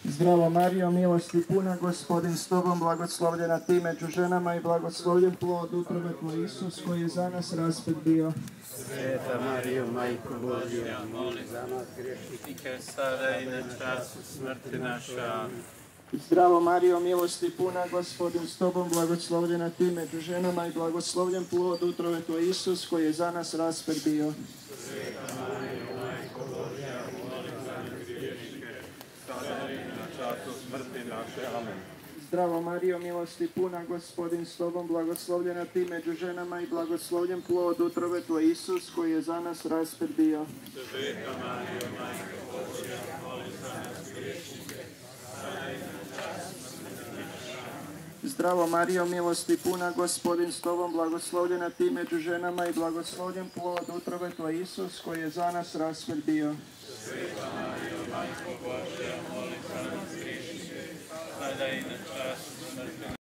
Zdravo Marijo, milosti puna, Gospodin s tobom, blagoslovljena ti među ženama i blagoslovljen plod utrobe tvoj Isus, koji je za nas raspet bio. Sveta Marijo, Majko Božja, moli za nas grešnike, sada i na času smrti naša. Zdravo Marijo, milosti puna, Gospodin s tobom, blagoslovljena ti među ženama i blagoslovljen plod utrobe tvoj Isus, koji je za nas raspet bio. Sveta Marijo, Majko Božja, moli za nas grešnike, sada i na času smrti naše. Amen. Zdravo Marijo, milosti puna, Gospodin s tobom, blagoslovljena ti među ženama i blagoslovljen plod utrobe tvoj Isus, koji je za nas raspet bio. Sveta Marijo, Majko Božja, moli za nas grešnike, sada i na času smrti naše. Zdravo Marijo, milosti puna, Gospodin s tobom, blagoslovljena ti među ženama i blagoslovljen plod utrobe tvoj Isus, koji je za nas raspet bio. Sveta Marijo, Majko Božja, moli za nas grešnike, sada i na času smrti naše.